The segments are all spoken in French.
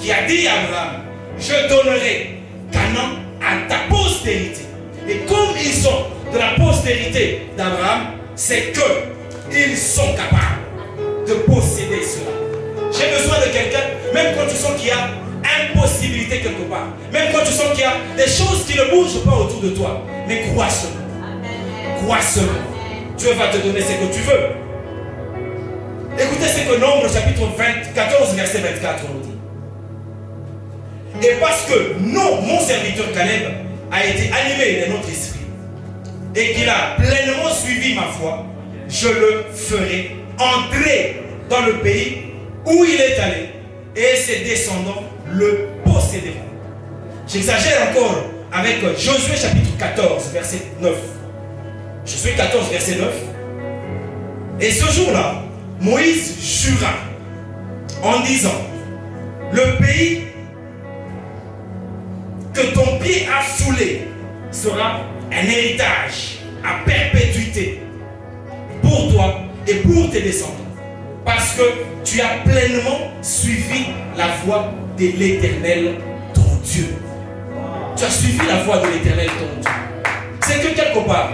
qui a dit à Abraham, je donnerai Canaan à ta postérité. Et comme ils sont de la postérité d'Abraham, c'est qu'ils sont capables de posséder cela. J'ai besoin de quelqu'un, même quand tu sens qu'il y a impossibilité quelque part, même quand tu sens qu'il y a des choses qui ne bougent pas autour de toi, mais crois seulement. Crois seulement. Dieu va te donner ce que tu veux. Écoutez ce que Nombre chapitre 14 verset 24 nous dit. Et parce que non, mon serviteur Caleb a été animé de notre esprit et qu'il a pleinement suivi ma foi, je le ferai entrer dans le pays où il est allé et ses descendants le posséderont. J'exagère encore avec Josué chapitre 14 verset 9. Josué 14 verset 9. Et ce jour-là, Moïse jura en disant, le pays que ton pied a foulé sera un héritage à perpétuité pour toi et pour tes descendants. Parce que tu as pleinement suivi la voie de l'Éternel, ton Dieu. Tu as suivi la voie de l'Éternel, ton Dieu. C'est que quelque part,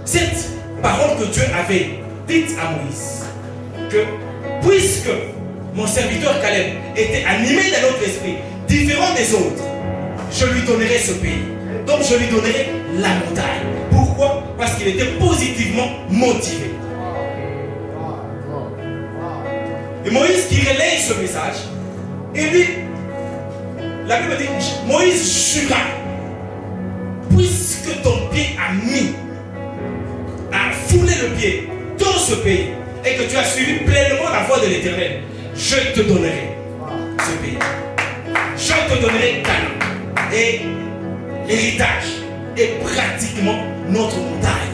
cette parole que Dieu avait dite à Moïse, que puisque mon serviteur Caleb était animé d'un autre esprit, différent des autres, je lui donnerai ce pays. Donc je lui donnerai la montagne. Pourquoi? Parce qu'il était positivement motivé. Et Moïse qui relaye ce message, il dit, la Bible dit, Moïse jura, puisque ton pied a foulé le pied dans ce pays, et que tu as suivi pleinement la voie de l'Éternel, je te donnerai ce pays. Je te donnerai Canaan. Et l'héritage est pratiquement notre montagne.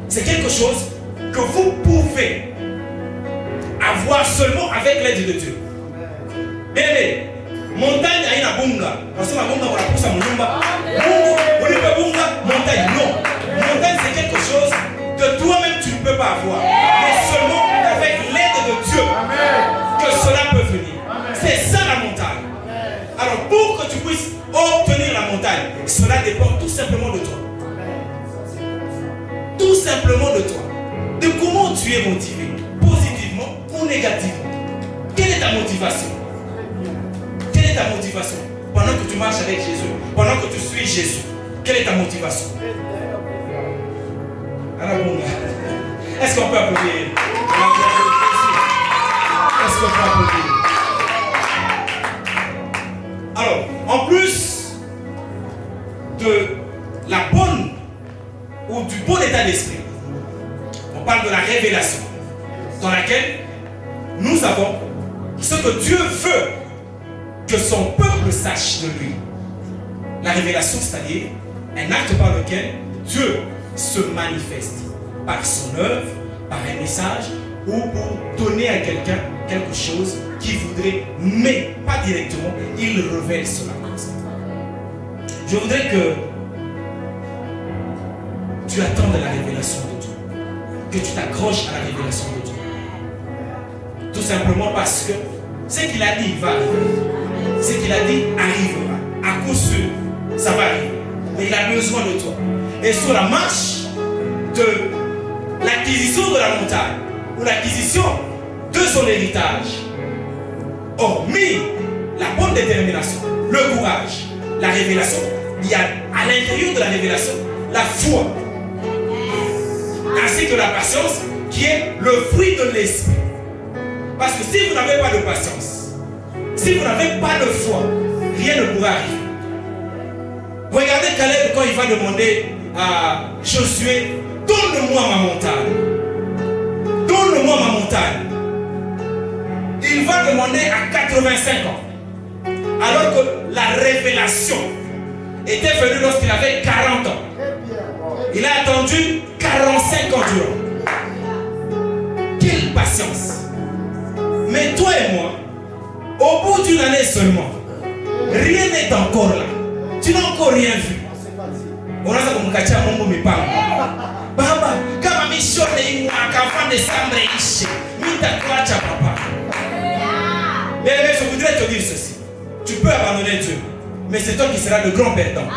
C'est quelque chose que vous pouvez avoir seulement avec l'aide de Dieu. Bébé, montagne a une bunga. Parce que ma bunga, on la pousse à mon numba. Montagne, non. Montagne, c'est quelque chose que toi-même tu ne peux pas avoir. Mais seulement avec l'aide de Dieu que cela peut venir. C'est ça la montagne. Alors pour que tu puisses obtenir la montagne, cela dépend tout simplement de toi. Tout simplement de toi. De comment tu es motivé, positivement ou négativement. Quelle est ta motivation? Quelle est ta motivation? Pendant que tu marches avec Jésus, pendant que tu suis Jésus, quelle est ta motivation? Alors bon, est-ce qu'on peut applaudir? Est-ce qu'on peut applaudir? Alors, en plus de la bonne ou du bon état d'esprit, on parle de la révélation dans laquelle nous avons ce que Dieu veut que son peuple sache de lui. La révélation, c'est-à-dire un acte par lequel Dieu se manifeste par son œuvre, par un message ou pour donner à quelqu'un quelque chose qu'il voudrait, mais pas directement, il révèle cela. Je voudrais que tu attendes la révélation de Dieu, que tu t'accroches à la révélation de Dieu. Tout simplement parce que ce qu'il a dit va arriver. Ce qu'il a dit arrivera. À coup sûr, ça va arriver. Mais il a besoin de toi. Et sur la marche de l'acquisition de la montagne, ou l'acquisition de son héritage, hormis la bonne détermination, le courage, la révélation, il y a à l'intérieur de la révélation la foi, ainsi que la patience qui est le fruit de l'esprit. Parce que si vous n'avez pas de patience, si vous n'avez pas de foi, rien ne pourra arriver. Regardez Caleb quand il va demander à Josué, donne-moi ma montagne. Donne-moi ma montagne. Il va demander à 85 ans. Alors que la révélation était venue lorsqu'il avait 40 ans. Il a attendu 45 ans durant. Quelle patience. Mais toi et moi, au bout d'une année seulement, rien n'est encore là. Tu n'as encore rien vu. On a ça comme Katia Mongo Mipang. Baba, kama mishone imu akafan décembre ishi. Mita kwacha papa. Bien-aimé, je voudrais te dire ceci. Tu peux abandonner Dieu, mais c'est toi qui seras le grand perdant.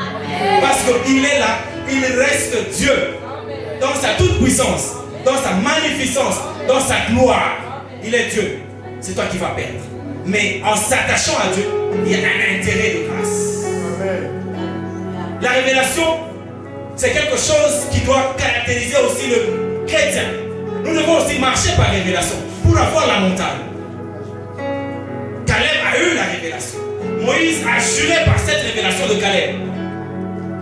Parce qu'il est là, il reste Dieu. Dans sa toute puissance, dans sa magnificence, dans sa gloire. Il est Dieu. C'est toi qui vas perdre. Mais en s'attachant à Dieu, il y a un intérêt de grâce. La révélation, c'est quelque chose qui doit caractériser aussi le chrétien. Nous devons aussi marcher par révélation pour avoir la montagne. Caleb a eu la révélation. Moïse a juré par cette révélation de Caleb.